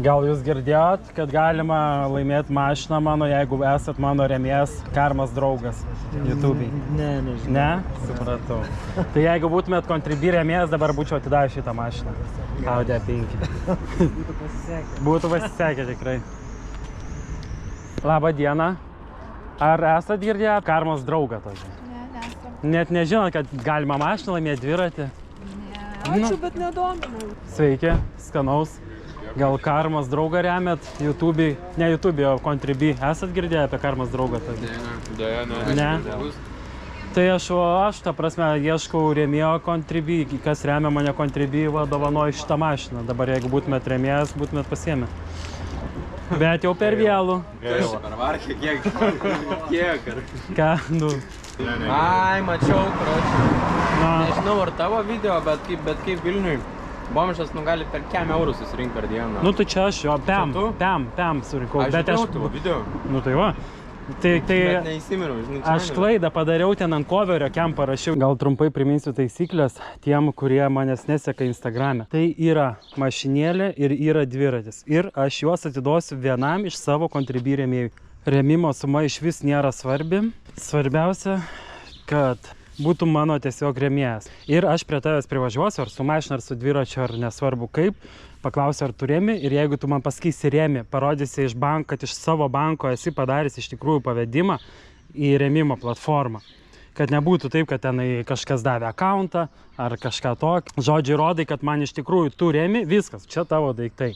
Gal jūs girdėjot, kad galima laimėti mašiną mano, jeigu esat mano rėmėjas Karmas draugas YouTube'ai? Ne, nežinau. Ne? Supratau. Tai jeigu būtumėt Contribui rėmėjas, dabar būčiau atidavęs šitą mašiną. Audi A5. Būtų pasisekę. Būtų pasisekę tikrai. Labą dieną. Ar esat girdėję Karmos draugą tokį? Ne, nesam. Net nežinot, kad galima mašiną laimėti dviratį? Ne. Ačiū, bet nedomina. Sveiki, skanaus. Gal Karmos draugą remiat YouTube'ai? Ne YouTube'ai, o Contribui. Esat girdėję apie Karmos draugą tokį? Ne. Tai aš ta prasme, ieškau rėmėjo Contribui. Kas remia mane Contribui, dovanoju šitą mašiną. Dabar jeigu būtumėt rėmėjas, būtumėt pasiėmę. Bet jau per vėlų. Gaila. Per varkę kiek? Ką, nu. Ai, mačiau, kročiu. Nežinau, ar tavo video, bet kaip Vilniui. Bomžas gali per kem eurų susirinkti per dieną. Nu tai čia aš jo, pem surinkau. Aš žinau tavo video. Nu tai va. Bet neįsiminiau, žinai. Aš klaidą padariau ten ant coverio, kem parašiau. Gal trumpai priminsiu taisyklės tiem, kurie manęs neseka Instagrame. Tai yra mašinėlė ir yra dviratis. Ir aš juos atiduosiu vienam iš savo Contribui rėmėjų. Rėmimo suma iš vis nėra svarbi. Svarbiausia, kad būtų mano tiesiog rėmėjas. Ir aš prie tavęs privažiuosiu, ar su mašina, ar su dviračiu, ar nesvarbu kaip. Paklausiu, ar tu rėmi, ir jeigu tu man pasakysi rėmi, parodysi iš banko, kad iš savo banko esi padaręs iš tikrųjų pavedimą į rėmimo platformą. Kad nebūtų taip, kad tenai kažkas davė akauntą ar kažką tokio. Žodžiai rodai, kad man iš tikrųjų tu rėmi, viskas, čia tavo daiktai.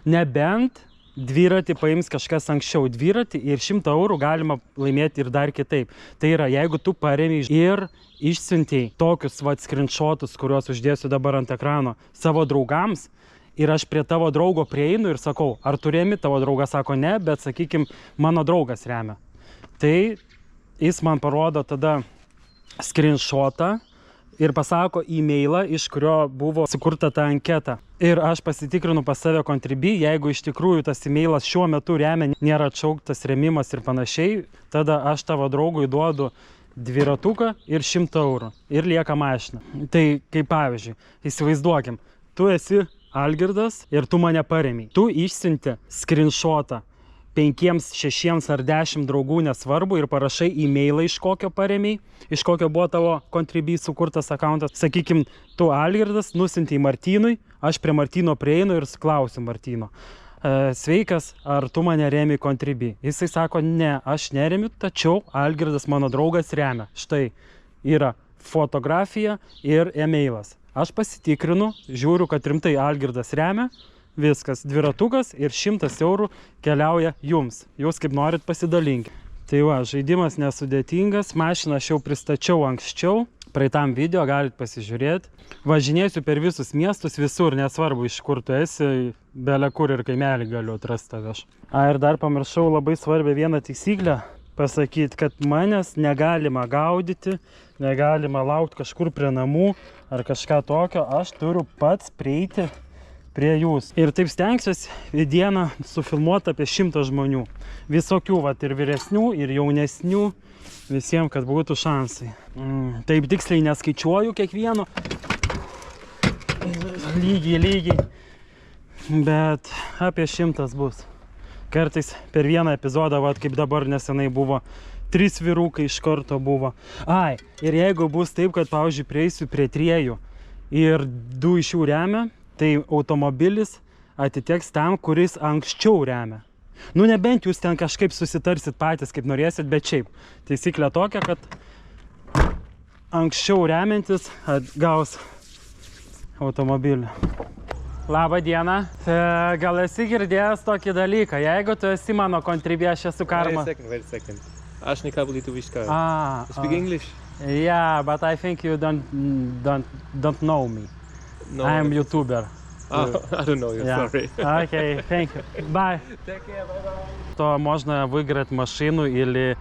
Nebent dviratį paims kažkas anksčiau. Dviratį ir 100 eurų galima laimėti ir dar kitaip. Tai yra, jeigu tu parėmei ir išsiuntėjai tokius screenshotus, kuriuos uždėsiu dabar ant ekrano, savo draugams, ir aš prie tavo draugo prieinu ir sakau, ar tu remi, tavo draugas sako ne, bet sakykim, mano draugas remia. Tai jis man parodo tada screenshotą ir pasako e-mailą, iš kurio buvo sukurta ta anketa. Ir aš pasitikrinu pas save Contribui, jeigu iš tikrųjų tas e-mailas šiuo metu remia, nėra atšauktas rėmimas ir panašiai, tada aš tavo draugui duodu dviratuką ir 100 eurų. Ir lieka mašina. Tai kaip pavyzdžiui, įsivaizduokim, tu esi Algirdas ir tu mane parėmei. Tu išsiunti screenshotą 5, 6 ar 10 draugų, nesvarbu, ir parašai e-mailą, iš kokio parėmei, iš kokio buvo tavo Contribui sukurtas akauntas. Sakykim, tu Algirdas nusiuntei Martynui, aš prie Martyno prieinu ir klausiu Martyno. Sveikas, ar tu mane remi Contribui? Jisai sako, ne, aš neremiu, tačiau Algirdas mano draugas remia. Štai yra fotografija ir e-mailas. Aš pasitikrinu, žiūriu, kad rimtai Algirdas remia. Viskas, dviratukas ir 100 eurų keliauja jums. Jūs kaip norit pasidalinkite. Tai va, žaidimas nesudėtingas. Mašiną aš jau pristačiau anksčiau. Praeitam video galit pasižiūrėti. Važinėsiu per visus miestus, visur, nesvarbu iš kur tu esi, bele kur ir kaimelį galiu atrasti tave. Ir dar pamiršau labai svarbią vieną taisyklę pasakyti, kad manęs negalima gaudyti, negalima laukti kažkur prie namų ar kažką tokio. Aš turiu pats prieiti prie jūs. Ir taip stengsiuosi į dieną sufilmuoti apie 100 žmonių. Visokių, vat, ir vyresnių, ir jaunesnių. Visiems, kad būtų šansai. Taip tiksliai neskaičiuoju kiekvieno. Lygiai. Bet apie 100 bus. Kartais per vieną epizodą, vat, kaip dabar nesenai buvo, 3 vyrukai iš karto buvo. Ai, ir jeigu bus taip, kad, pavyzdžiui, prieisiu prie 3 ir 2 iš jų remia, tai automobilis atiteks tam, kuris anksčiau remia. Nu, nebent jūs ten kažkaip susitarsit patys, kaip norėsit, bet šiaip. Taisyklė tokia, kad anksčiau remiantis atgaus automobilį. Labą dieną. Gal esi girdėjęs tokį dalyką? Jeigu tu esi mano Contribui, aš esu Karma. Wait a second. Aš nekalbu lietuviškai. You speak English? Yeah, but I think you don't know me. No, I am YouTuber. I don't know you, sorry. Okay, thank you. Bye. Take care, bye-bye. То можно выиграть машину или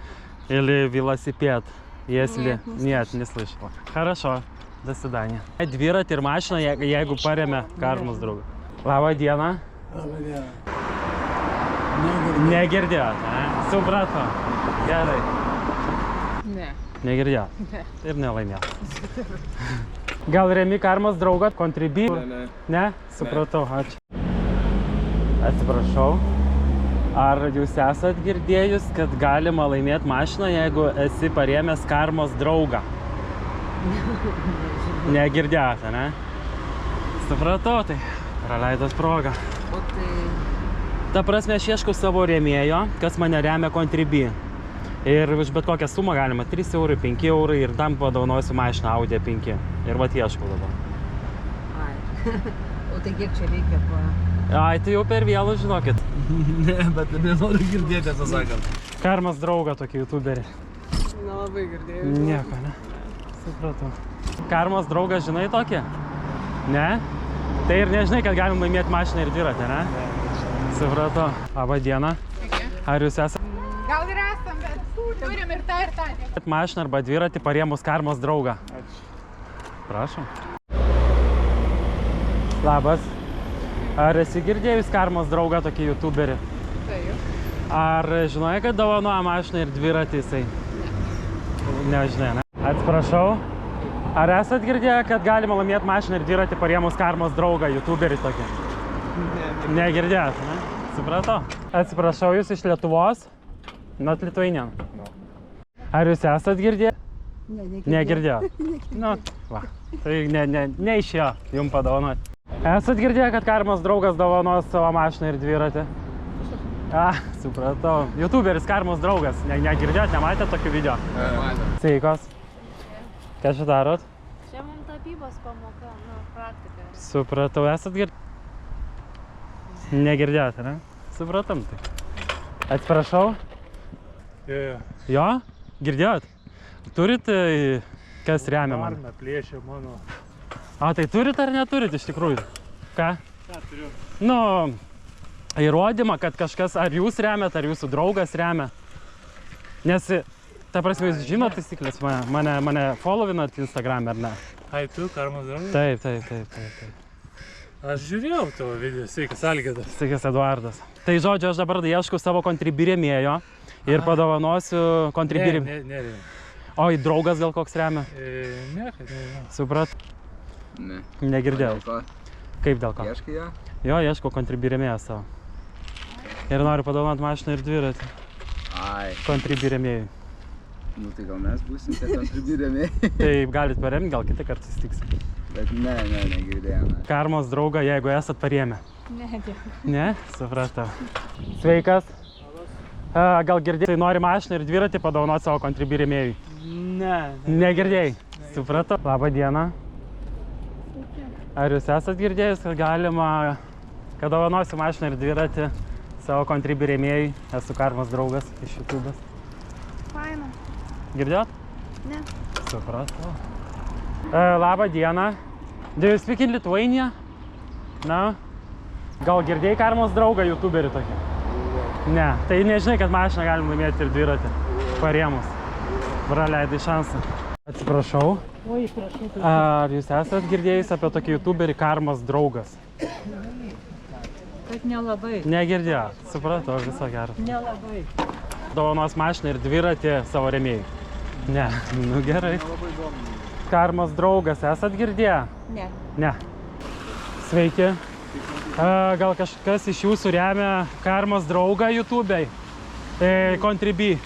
велосипед, если... Нет, не слышала. Хорошо, до свидания. Dviratį ir mašiną, jeigu paremia Karmos draugą. Labą dieną. Labą dieną. Negirdėjot, ne? Supratau. Gerai. Ne. Negirdėjot? Ne. Ir nelaimėjot. Gal remi Karmos draugą Contribui? Ne. Ne? Supratau, ačiū. Atsiprašau. Ar jūs esat girdėjus, kad galima laimėti mašiną, jeigu esi parėmęs karmos draugą? Negirdėjote, ne? Supratau, tai praleidot progą. O tai... Ta prasme, aš ieškau savo rėmėjo, kas mane remia Contribui. Ir už bet kokią sumą galima 3 eurai, 5 eurai ir tam padovanosiu mašiną Audi 5. Ir vat ieškau dabar. Ai. O tai kiek čia reikia po... Ai, tai jau per vėlų, žinokit. Ne, bet nenoriu girdėti, tiesą sakant. Karmas draugą tokį youtuberį. Nelabai girdėjau. Nieko, ne? Supratau. Karmas draugas, žinai tokį? Ne? Tai ir nežinai, kad galim laimėti mašiną ir dviratį, ne? Supratau. Labą dieną. Ar jūs esate? Gal ir esam, bet turim ir tą. Mašiną arba dviratį parėmus karmos draugą. Ačiū. Prašom. Labas. Ar esi girdėjus karmos draugą tokį youtuberį? Taip. Ar žinai, kad dovanoja mašiną ir dviratį jisai? Nežinai, ne? Atsiprašau. Ar esat girdėję, kad galima laimėti mašiną ir dviratį parėmus karmos draugą youtuberį tokį? Negirdėjot, ne? Supratau. Atsiprašau, jūs iš Lietuvos? Not Lithuanian? Ar jūs esat girdėję? Negirdėjot. Nu, va. Tai neišėjo jums padovanoti. Esat girdėję, kad karmos draugas dovanos savo mašiną ir dviratį? Supratau. Youtuberis karmos draugas. Negirdėjot, nematėt tokių video? Sveikos. Ką čia darot? Čia mums tapybos pamoka, praktika. Supratau, esat girdėję? Negirdėjot, ne? Supratam tai. Atsiprašau? Jo. Jo? Girdėjot? Turit, kas remia man? Varna plėšia mano. Tai turit ar neturit iš tikrųjų? Ką? Ką turiu? Nu, įrodymą, kad kažkas, ar jūs remiat, ar jūsų draugas remia. Nes, ta prasme, jūs žinot taisyklės mane followinat Instagram, ar ne? Ai, tu, karmos draugas? Taip. Aš žiūrėjau tavo video, sveikas Algirdas. Sveikas Eduardas. Tai žodžiu, aš dabar ieškau savo Contribui rėmėjo ir padovanosiu Contribui rėmėjo. Ne. O, į draugas gal koks remia? Ne, kad nežinau. Suprat? Ne. Negirdėjau. Dėl ko? Kaip dėl ko? Ieškai jo? Jo, ieškau Contribui rėmėjo savo. Ir noriu padovanoti mašiną ir dviratį. Ai, Contribui rėmėjui. nu tai gal mes būsim tie Contribui rėmėjai. Tai galit paremti, gal kitą kartą susitiksim. Bet negirdėjome. Karmos draugą, jeigu esat parėmę. Ne, dėkui. Ne? Supratau. Sveikas. Gal girdėjai, tai nori mašiną ir dviratį padovanoti savo Contribui rėmėjui? Ne. Negirdėjai? Supratau. Labą dieną. Ar jūs esat girdėjus, kad galima, kad dovanosiu mašiną ir dviratį savo Contribui rėmėjui? Esu Karmos draugas iš YouTube'as. Faina. Girdėjot? Ne. Supratau. Labą dieną. Do you speak in Lithuania? No? Gal girdėjai Karmos draugą YouTuberį tokį? Ne. Tai nežinai, kad mašiną galim laimėti ir dviratį. Parėmus. Praleidai šansą. Atsiprašau. Oi, prašau. Ar jūs esat girdėjus apie tokį YouTuberį Karmos draugas? Kad nelabai. Negirdėjo. Supratau, viso gero. Nelabai. Dovanos mašiną ir dviratį savo rėmėjui? Ne. Nu gerai. Karmos draugas, esat girdėję? Ne. Ne. Sveiki. Gal kažkas iš jūsų remia Karmos draugą YouTube'ai? Contribui.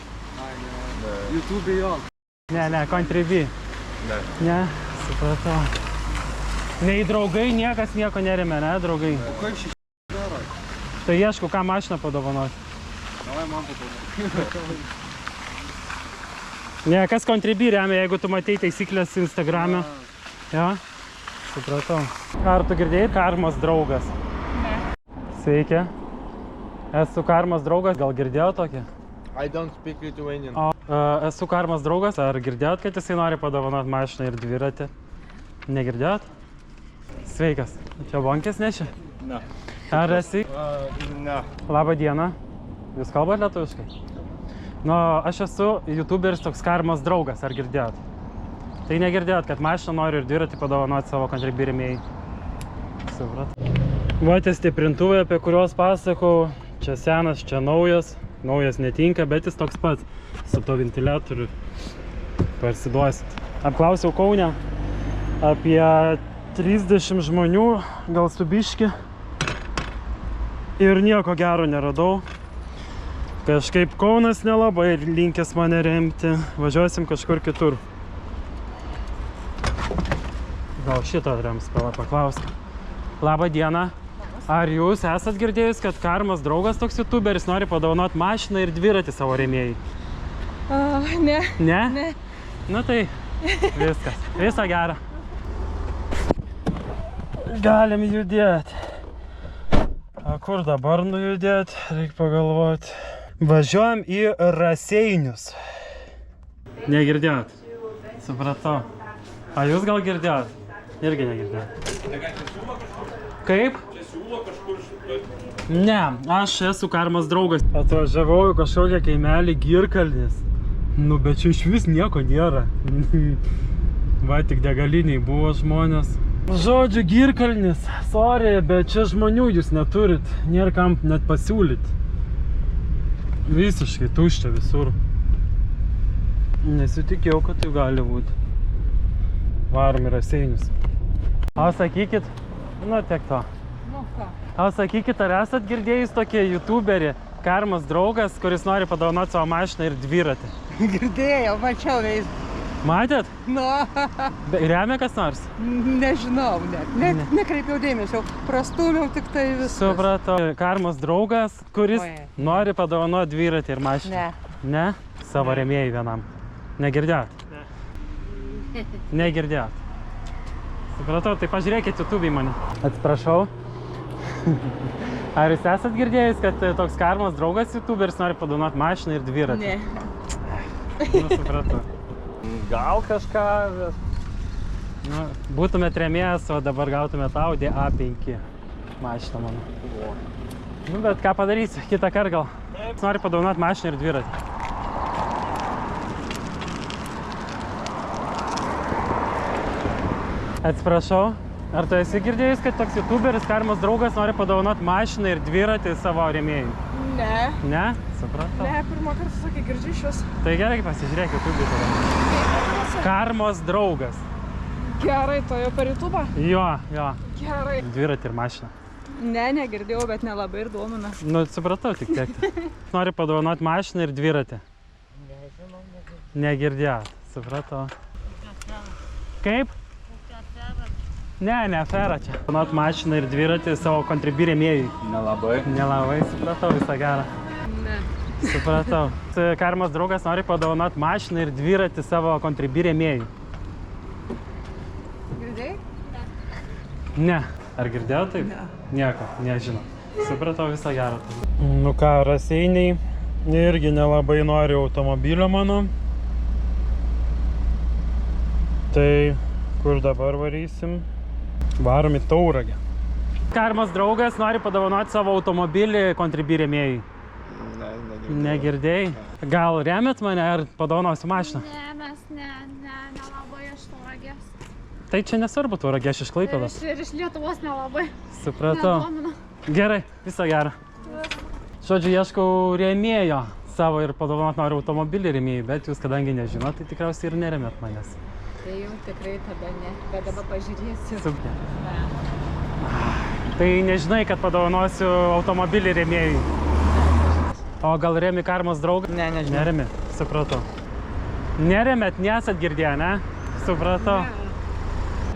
YouTube jo. Ne, Contribui. Ne, supratau. Nei draugai, niekas nieko neremia, ne, draugai? O kaip šį daro? Tai ieškau, ką mašiną padovanoti. Davai man padovanoti. Ne, kas Contribui remia, jeigu tu matei taisyklės Instagram'e? Jo? Supratau. Ar tu girdėjai Karmos draugas? Ne. Sveiki. Esu Karmos draugas, gal girdėjau tokį? I don't speak Lithuanian. Esu Karmos draugas, ar girdėjot, kad jisai nori padovanoti mašiną ir dviratį? Negirdėjot? Sveikas. Čia bonkės nešia? Ne. Ar esi? Ne. Labą dieną. Jūs kalbat lietuviškai? Nu, aš esu YouTuberis toks Karmos draugas, ar girdėjot? Tai negirdėjot, kad mašiną noriu ir dviratį padovanoti savo Contribui rėmėjui. Suprat. Va tie stiprintuvai, apie kuriuos pasakau. Čia senas, čia naujas. Naujas netinka, bet jis toks pats. Su to ventiliatoriu parsiduosit. Apklausiau Kaune apie 30 žmonių, gal su biški. Ir nieko gero neradau. Kažkaip Kaunas nelabai linkęs mane remti. Važiuosim kažkur kitur. Gal šito rems, paklausk. Labą dieną. Ar jūs esat girdėjus, kad Karmas draugas toks youtuberis nori padovanot mašiną ir dviratį savo rėmėjai? Ne. Ne? Ne. Nu tai viskas. Visą gerą. Galim judėti. A kur dabar nujudėti? Reikia pagalvoti. Važiuojam į Raseinius. Negirdėjot? Supratau. A jūs gal girdėjot? Irgi negirdėjot. Kaip? Ne, aš esu Karmas draugas. Atvažiavau į kažkokią kaimelį Girkalnis. Nu, bet čia iš vis nieko nėra. Va, tik degaliniai buvo žmonės. Žodžiu, Girkalnis, sorry, bet čia žmonių jūs neturit. Nėra kam net pasiūlyti. Visiškai tuščia visur. Nesitikėjau, kad tai gali būti. Varom į Raseinius. O sakykit, nu tiek to. Nu ką? O sakykit, ar esat girdėjus tokį youtuberį, Karmas draugas, kuris nori padovanoti savo mašiną ir dviratį? Girdėjau, mačiau veis. Matėt? Nu, Remia kas nors? nežinau, nekreipiau dėmesio. Prastūmiau tik tai viskas. Supratau. Karmas draugas, kuris Oi. nori padovanoti dviratį ir mašiną. Ne. Ne? Savo rėmėjai vienam. Negirdėjot? Ne. Negirdėjot. Supratau, tai pažiūrėkit YouTube į mane. Atsiprašau. Ar jūs esat girdėjus, kad toks Karmas draugas youtuberis nori padovanoti mašiną ir dviratį? Ne. Nu, supratau. Gal kažką, bet... Nu, būtumėt rėmėjas, o dabar gautumėt Audi A5 mašiną mano. Nu, bet ką padarysiu, kitą kartą gal. Jis nori padovanoti mašiną ir dviratį. Atsiprašau, ar tu esi girdėjus, kad toks youtuberis Karmas draugas nori padovanoti mašiną ir dviratį savo rėmėjai? Ne. Ne? Supratau. Ne, pirmą kartą sakė, girdžiu iš jos. Tai gerai, pasižiūrėk YouTube tada. Karmos draugas. Gerai, to jau per YouTube? Jo. Gerai. Dviratį ir mašiną. Ne, negirdėjau, bet nelabai ir domina. Nu, supratau tik tiek. Nori padovanoti mašiną ir dviratį. Negirdėjot. Supratau. Kaip? Ne, afera čia. Padovanoti mašiną ir dviratį savo kontribį rėmėjui. Nelabai. Nelabai, supratau, visą gerą. Ne. Supratau. Karmas draugas nori padovanoti mašiną ir dviratį savo kontribį rėmėjui. Girdėjai? Ne. Ar girdėjau taip? Ne. Nieko, nežinau. Supratau, visą gerą. Nu ką, Raseiniai irgi nelabai nori automobilio mano. Tai kur dabar varysim? Varom į Tauragę. Karmas draugas nori padovanoti savo automobilį kontribį rėmėjui. Negirdėjai? Gal remėt mane ar padovanosiu mašiną? Ne, mes nelabai iš Tauragės. Tai čia nesvarbu, Tauragė, aš iš Klaipėdos. Ir iš Lietuvos nelabai. Supratau. Nedomina. Gerai, visą gerą. Žodžiu, ieškau rėmėjo savo ir padovanot noriu automobilį rėmėjui, bet jūs kadangi nežinot, tai tikriausiai ir neremėt manęs. Tai jau tikrai tada ne, bet dabar pažiūrėsiu. Super. Tai nežinai, kad padovanosiu automobilį rėmėjui. O gal remi Karmas draugą? Ne, nežinau. Neremi, supratau. Neremėt, nesat girdėję, ne? Supratau.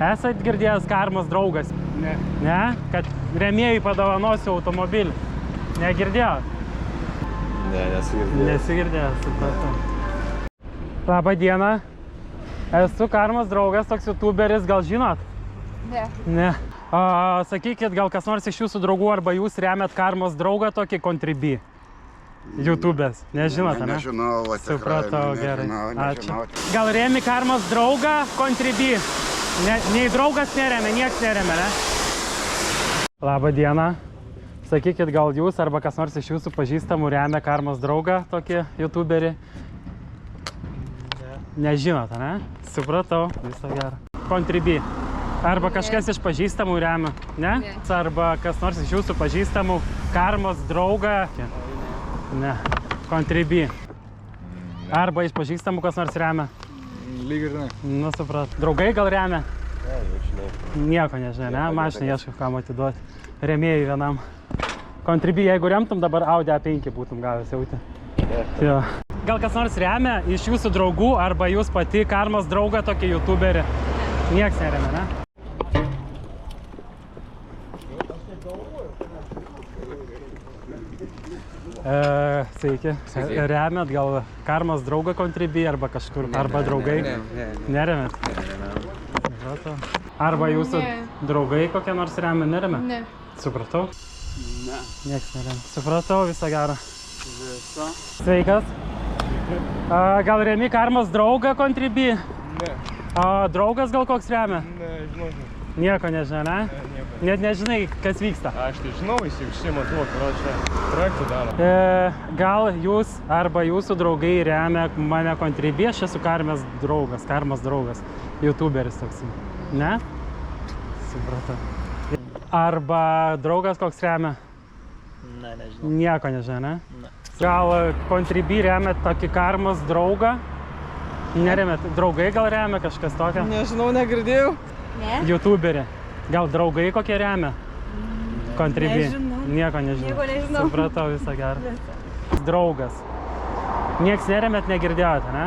Esat girdėjęs Karmas draugas? Ne. Ne? Kad rėmėjui padovanosiu automobilį. Negirdėjot? Ne, nesigirdėjau. Nesigirdėjęs, supratau. Labą dieną. Esu Karmas draugas, toks youtuberis, gal žinot? Ne. Ne. Sakykit, gal kas nors iš jūsų draugų arba jūs remiat Karmas draugą tokį kontribį? YouTube'ės. Nežinot, ne? Nežinau, Supratau, gerai. Ačiū. Gal remi Karmas draugą kontribį? Nei draugas neremia, nieks neremia, ne? Labą dieną. Sakykit, gal jūs arba kas nors iš jūsų pažįstamų remia Karmas draugą, tokį youtuberį? Nežinot, ne? Supratau, visą gerą. Kontribį. Arba kažkas iš pažįstamų remia, ne? Arba kas nors iš jūsų pažįstamų Karmas draugą. Ne. Kontribį. Arba iš pažįstamų kas nors remia. Lyg ir ne. Nu, suprat. Draugai gal remia? Ne, jau žinai. Nieko nežinai, ne? Mašiną ieško kam atiduoti. Rėmėjai vienam. Contribui, jeigu remtum, dabar Audi A5 būtum gavęs jauti. Jo. Gal kas nors remia iš jūsų draugų arba jūs pati Karmos draugą tokį youtuberį? Nieks neremia, ne? Sveiki. Remiat gal Karmos draugą Contribui arba kažkur, arba draugai? Neremiat? Arba jūsų draugai kokie nors remia, neremia? Ne. Supratau? Ne. Nieks neremia. Supratau, viso gero. Viso. Sveikas. Gal remi Karmos draugą Contribui? Ne. Draugas gal koks remia? Ne, žinau. Nieko nežinai, ne? Nieko. Net nežinai, kas vyksta. Aš tai žinau, jis užsiima tuo, karočią, projektų daro. Gal jūs arba jūsų draugai remia mane Contribui, aš esu Karmos draugas, youtuberis toks. Ne? Supratau. Arba draugas koks remia? Ne, nežinau. Nieko nežinai, ne? Ne. Gal Contribui remia tokį Karmos draugą? Neremia, draugai gal remia kažkas tokio? Nežinau, negirdėjau. Ne? YouTuberį. Gal draugai kokie remia? Contribui. Nežinau. Nieko nežinau. Nieko nežinau. Supratau, visą gerą. Draugas. Nieks neremėt, negirdėjote, ne?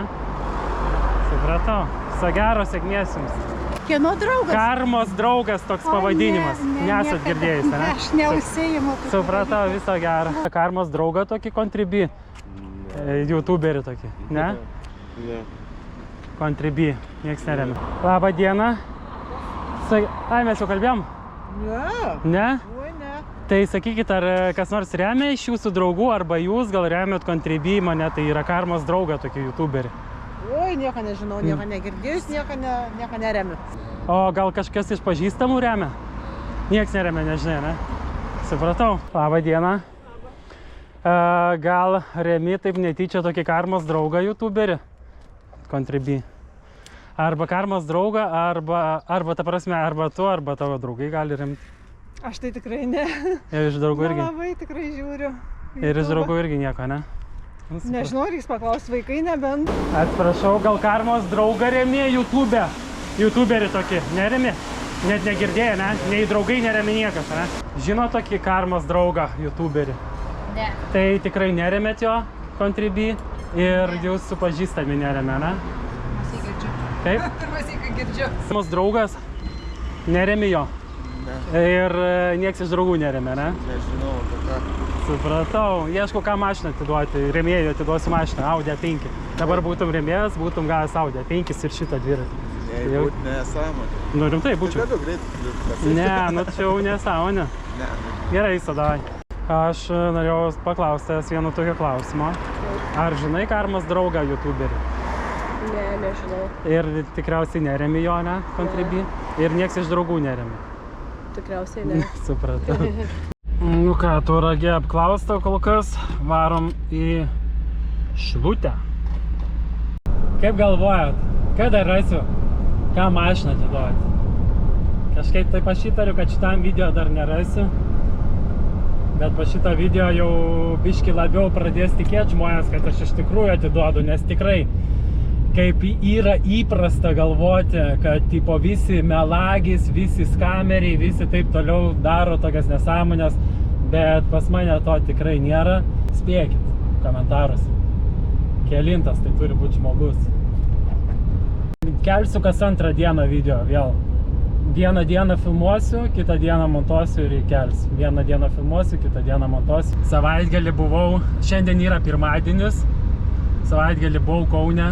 Supratau. Visą gero, sėkmės jums. Kieno draugas? Karmos draugas toks pavadinimas. Nesat girdėjus, ne? Aš neužsiimu. Supratau, visą gerą. Karmos draugą tokį Contribui. YouTuberį tokį, ne? Ne. Contribui. Nieks neremia. Labą dieną. Ai, mes jau kalbėjom? Ne. Ne? Oi, ne. Tai sakykit, ar kas nors remia iš jūsų draugų, arba jūs gal remiat Contribui mane, tai yra Karmos draugą tokį youtuberį. Oi, nieko nežinau, nieko negirdėjus, nieko neremiu. O gal kažkas iš pažįstamų remia? Nieks neremia, nežinai, ne? Supratau. Labą dieną. Gal remi taip netyčia tokį Karmos draugą youtuberį? Contribui. Arba Karmos draugą, arba ta prasme, arba tu, arba tavo draugai gali remti. Aš tai tikrai ne. Ir iš draugų irgi. Labai tikrai žiūriu. Ir iš draugų irgi nieko, ne? Nežinau, reiks paklausti vaikai, nebent. Atsiprašau, gal Karmos draugą remi YouTube? YouTuberį tokį, neremi? Net negirdėjai, ne? Nei draugai neremi niekas, ne? Žino tokį Karmos draugą YouTuberį? Ne. Tai tikrai neremėt jo Contribui ir jūs su pažįstami neremė, ne? Taip? Pirmas įkai girdžiu. Karmos draugas neremi jo. Ir nieks iš draugų neremė, ne? Nežinau, ką. Supratau. Ieškau, ką mašiną atiduoti. Rėmėjų atiduosiu mašiną, Audi A5. Dabar būtum rėmėjas, būtum gavęs Audi A5 ir šitą dviratį. Jei būt nesąmonė. Nu rimtai būčiau. Galiu greit pasakyti. Ne, nu čia jau nesąmonė. Ne. Gerai, sadavai. Aš norėjau paklausti vieno tokio klausimo. Ar žinai Karmos draugą YouTuberį? Ne, nežinau. Ir tikriausiai neremi jo, ne? Contribui. Ir nieks iš draugų neremi. Tikriausiai ne. Supratau. Nu ką, Tauragė apklausta kol kas. Varom į Šilutę. Kaip galvojat, kada rasiu, ką mašiną atiduoti? Kažkaip taip aš įtariu, kad šitam video dar nerasiu. Bet po šito video jau biški labiau pradės tikėti žmonės, kad aš iš tikrųjų atiduodu, nes tikrai kaip yra įprasta galvoti, kad tipo visi melagis, visi skameriai, visi taip toliau daro tokias nesąmonės, bet pas mane to tikrai nėra. Spėkit komentarus, kelintas tai turi būti žmogus. Kelsiu kas antrą dieną video vėl. Vieną dieną filmuosiu, kitą dieną montuosiu ir įkelsiu. Vieną dieną filmuosiu, kitą dieną montuosiu. Savaitgalį buvau, šiandien yra pirmadienis, savaitgalį buvau Kaune.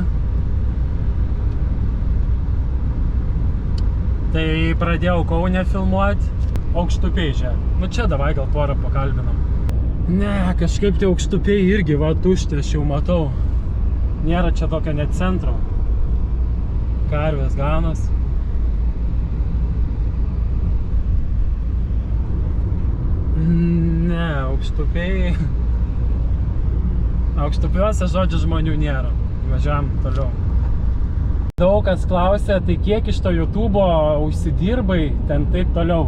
Tai pradėjau Kaune filmuoti, Aukštupiai čia. Nu čia davai gal porą pakalbinam. Ne, kažkaip tai Aukštupiai irgi va tušti, aš jau matau. Nėra čia tokio net centro. Karvės ganos. Ne, Aukštupiai. Aukštupiuose žodžiu žmonių nėra. Važiuojam toliau. Daug kas klausia, tai kiek iš to YouTube'o užsidirbai, ten taip toliau.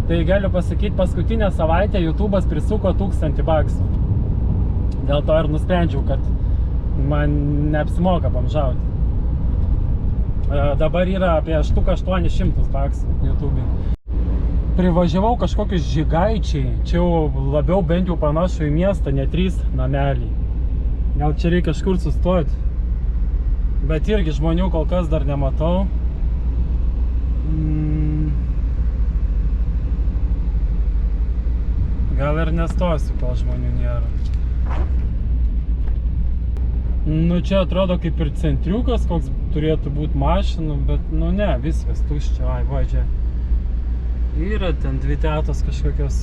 Tai galiu pasakyti, paskutinę savaitę YouTube'as prisuko 1000 baksų. Dėl to ir nusprendžiau, kad man neapsimoka bomžauti. Dabar yra apie 800 baksų YouTube'ai. Privažiavau kažkokius Žygaičiai. Čia jau labiau bent jau panašu į miestą, ne 3 nameliai. Gal čia reikia kažkur sustoti. Bet irgi žmonių kol kas dar nematau. Gal ir nestosiu, kol žmonių nėra. Nu čia atrodo kaip ir centriukas, koks turėtų būti mašinų, bet nu ne, viskas tuščia, ai vaidžia. Yra ten 2 tetos kažkokios.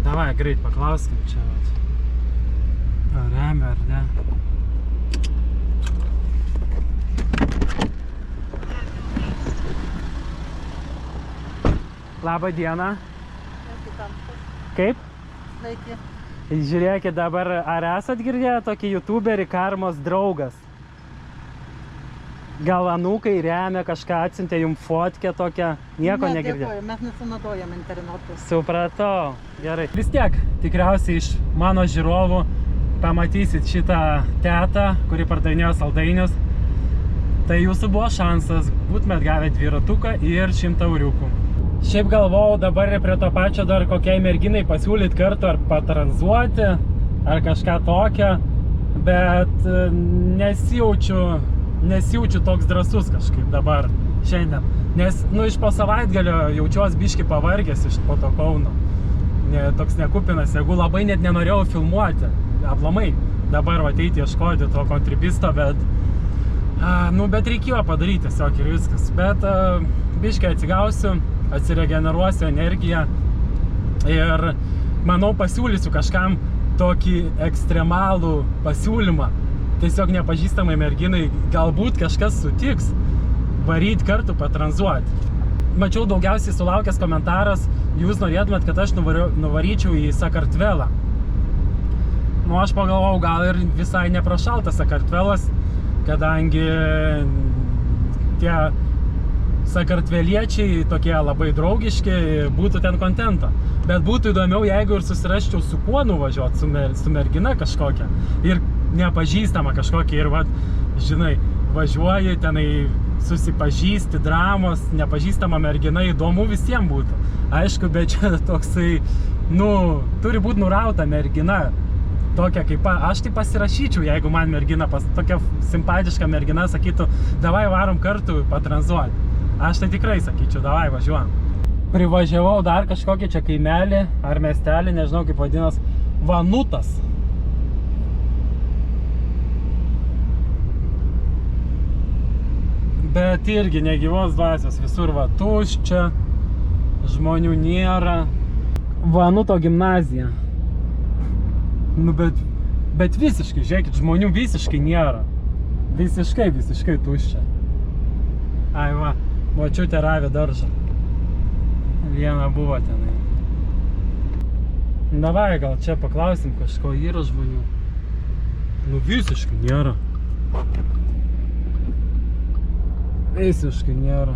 Davai, greit paklauskim čia. Ar remia, ar ne. Labą dieną. Kaip? Sveiki. Žiūrėkit dabar, ar esat girdėję tokį youtuberį Karmos draugas? Gal anūkai remia kažką, atsiuntė jums fotkę tokią, nieko negirdėjau. Dėkoju, mes nesinaudojam internetu. Supratau, gerai. Vis tiek, tikriausiai iš mano žiūrovų pamatysit šitą tetą, kuri pardavinėjo saldainius. Tai jūsų buvo šansas, būtumėt gavę dviratuką ir 100 euriukų. Šiaip galvojau dabar ir prie to pačio dar kokiai merginai pasiūlyti kartu ar patranzuoti, ar kažką tokio, bet nesijaučiu toks drąsus kažkaip dabar, šiandien. Nes, nu, iš po savaitgalio jaučiuos biški pavargęs iš po to Kauno. Toks nekupinas, jeigu labai net nenorėjau filmuoti, aplamai dabar ateiti ieškoti to kontribisto, bet reikėjo padaryti tiesiog ir viskas. Bet biški atsigausiu, atsiregeneruosiu energiją ir manau pasiūlysiu kažkam tokį ekstremalų pasiūlymą. Tiesiog nepažįstamai merginai galbūt kažkas sutiks varyti kartu patranzuoti. Mačiau daugiausiai sulaukęs komentaras, jūs norėtumėt, kad aš nuvaryčiau į Sakartvelą. Nu, aš pagalvojau, gal ir visai neprašaltas Sakartvelas, kadangi tie sakartveliečiai tokie labai draugiški, būtų ten kontento. Bet būtų įdomiau, jeigu ir susirasčiau su kuo nuvažiuoti, su mergina kažkokia ir nepažįstama kažkokia ir vat, žinai, važiuoji tenai, susipažįsti, dramos, nepažįstama mergina, įdomu visiems būtų. Aišku, bet čia toksai, nu, turi būti nurauta mergina. Tokia kaip aš tai pasirašyčiau, jeigu man mergina, tokia simpatiška mergina sakytų, davai varom kartu patranzuoti. Aš tai tikrai sakyčiau, davai važiuojam. Privažiavau dar kažkokį čia kaimelį ar miestelį, nežinau kaip vadinas, Vanutas. Bet irgi negyvos dvasios, visur va tuščia, žmonių nėra. Vanuto gimnazija. Nu, bet visiškai, žiūrėkit, žmonių visiškai nėra. Visiškai tuščia. Ai va, močiutė ravė daržą. Viena buvo tenai. Davai, gal čia paklausim kažko, yra žmonių. Nu, visiškai nėra. Visiškai nėra.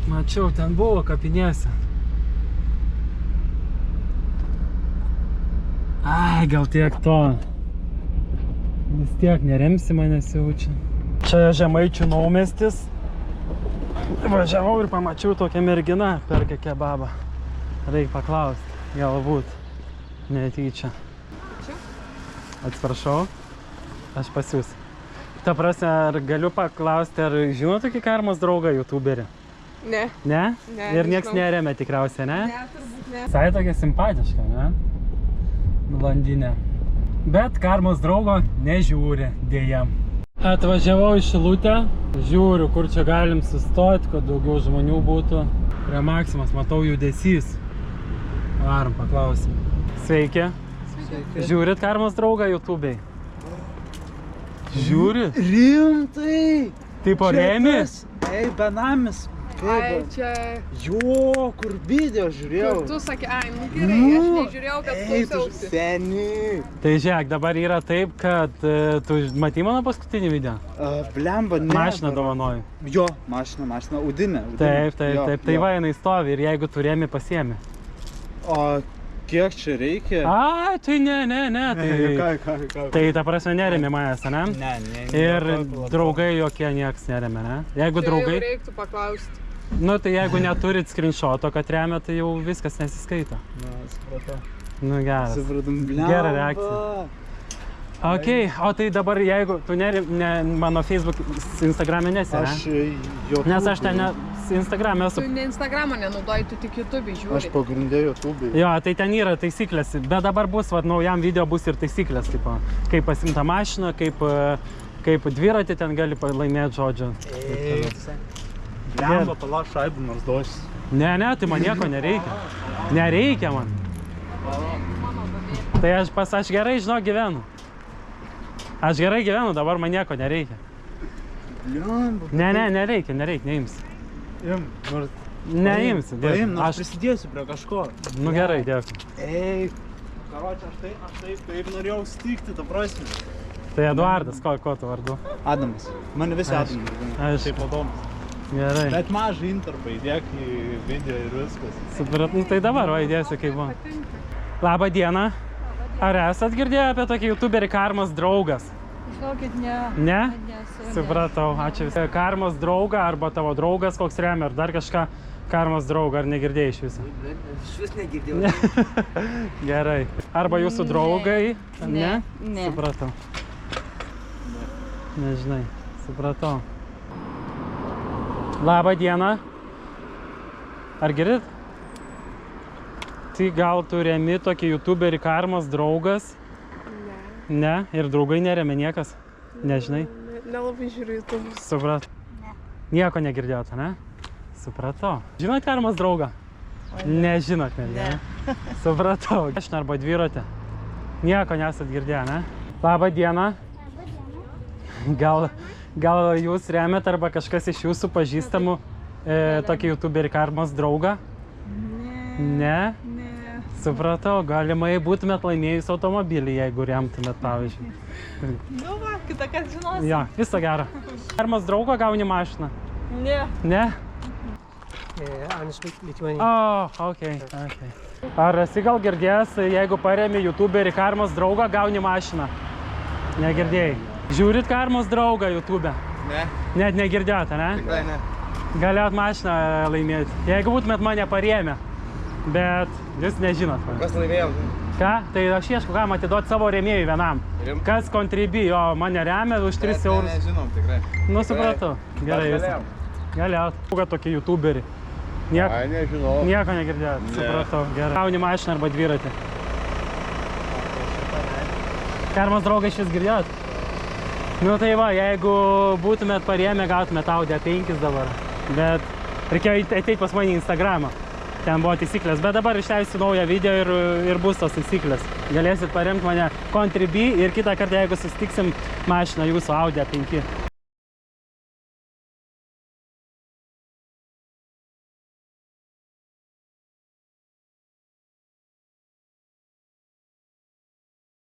Mačiau, ten buvo kapinėse. Ai, gal tiek to. Vis tiek neremsi manęs jaučia. Čia Žemaičių naumestis. Važiavau ir pamačiau tokią merginą, perka kebabą. Reik paklausti, galbūt. Netyčia. Atsiprašau, aš pasiūsiu. Ta prasme, ar galiu paklausti, ar žino tokį Karmos draugą, youtuberį? Ne. Ne? Ne, Ir nieks nežinau. neremia tikriausiai, ne? Ne, turbūt ne. Visai tokia simpatiška, ne? Blondinė. Bet Karmos draugo nežiūri, dėja. Atvažiavau į Šilutę, žiūriu, kur čia galim sustoti, kad daugiau žmonių būtų. Prie Maksimos matau judesys. Varom, paklausim. Sveiki. Sveiki. Žiūrit Karmos draugą YouTube'ai? Žiūrit? Rimtai! Tipo remi? Ei, benamis. Ai, čia... Jo, kur video žiūrėjau. Kur tu sakė, ai, nu gerai, aš nežiūrėjau, bet klausiausi. Seniai. Tai žiūrėk, dabar yra taip, kad tu matei mano paskutinį video? Blemba, ne. Mašiną dovanoju. Jo, mašina, udinė. Taip. Tai va, jinai stovi ir jeigu tu remi, pasiemi. O kiek čia reikia? Ai, tai ne. Ką? Tai ta prasme neremi manęs, ne? Ne. Ir draugai jokie nieks neremia, ne? Jeigu Čia jau draugai... reiktų paklausti. Nu, tai jeigu neturit screenshoto, kad remia, tai jau viskas nesiskaito. Na, supratau. Nu, geras. Supratom, Gera reakcija. Ok, o tai dabar jeigu tu mano Facebook, Instagram'e nesi, ne? Aš YouTube. Nes aš ten Instagram'e esu. Tu ne Instagramą nenaudoji, tu tik YouTube žiūri. Aš pagrindė YouTube. Jo, tai ten yra taisyklės, bet dabar bus, naujam video bus ir taisyklės, kaip pasimta mašiną, kaip dviratį ten gali laimėti, žodžiu. Lemba, palauk šaibų nors duosis. Ne, tai man nieko nereikia. Nereikia man. Tai aš gerai, žinau, gyvenu. Aš gerai gyvenu, dabar man nieko nereikia. Ne, nereikia, neimsi. Nors Neimsi, paim, nors aš prisidėsiu prie kažko. Nu gerai, dėkui. Ei, karočią, aš taip norėjau stikti, ta prasme. Tai Eduardas, ko tu vardu? Adamas. Mane visi Adamas. Aš. Taip Adomas. Gerai. Bet mažą interpą įdėk į video ir viskas. Suprat, tai dabar įdėsiu kaip buvo. Labą dieną. Ar esat girdėję apie tokį youtuberį Karmos draugas? Žinokit, ne. Ne? Nesu. Supratau, ačiū visi. Karmos drauga arba tavo draugas koks remia, ar dar kažką Karmos draugą, ar negirdėjai iš viso? Iš vis negirdėjau. Gerai. Arba jūsų draugai? Ne. Supratau. Nežinai, supratau. Labą dieną. Ar girdit? Tai gal tu remi tokį youtuberį Karmos draugas? Ne. Ir draugai neremia niekas? Nežinai? Nelabai žiūriu YouTube. Supratau. Nieko negirdėjote, ne? Supratau. Žinot Karmos draugą? Nežinot, ne? Supratau. Aš arba dviratį. Nieko nesat girdėję, ne? Labą dieną. Gal jūs remiat arba kažkas iš jūsų pažįstamų tokį youtuberį Karmos draugą? Ne. Supratau, galimai būtumėt laimėjus automobilį, jeigu remtumėt, pavyzdžiui. Nu va, kitą kartą žinosi. Jo, viso gero. Karmos draugo gauni mašiną? Ne. Ne? Aš Lithuania. O, ok. Ar esi gal girdėjęs, jeigu paremi youtuberį Karmos draugą, gauni mašiną? Negirdėjai. Žiūrit Karmos draugą YouTube? Ne. Net negirdėjote, ne? Tikrai ne. Galėjot mašiną laimėti. Jeigu būtumėt mane parėmę. Bet jūs nežinot. Kas laimėjom? Ką? Tai aš iešku, kam atiduoti savo rėmėjui vienam. Kas Contribui, jo, mane remia už 3 eurus. Nežinom, tikrai. Nu, supratau. Gerai, visą. Galėjot. Kokią tokį youtuberį. Nežinau. Nieko negirdėjot. Supratau. Gerai. Gauni mašiną arba dviratį. Karmos draugai šis girdėjot? Nu tai va, jeigu būtumėt parėmę, gautumėt Audi A5 dabar. Bet reikėjo ateiti pas mane į Instagramą. Ten buvo taisyklės, bet dabar išleisiu naują video ir bus tos taisyklės. Galėsit paremti mane Contribui ir kitą kartą, jeigu susitiksim, mašiną jūsų Audi A5.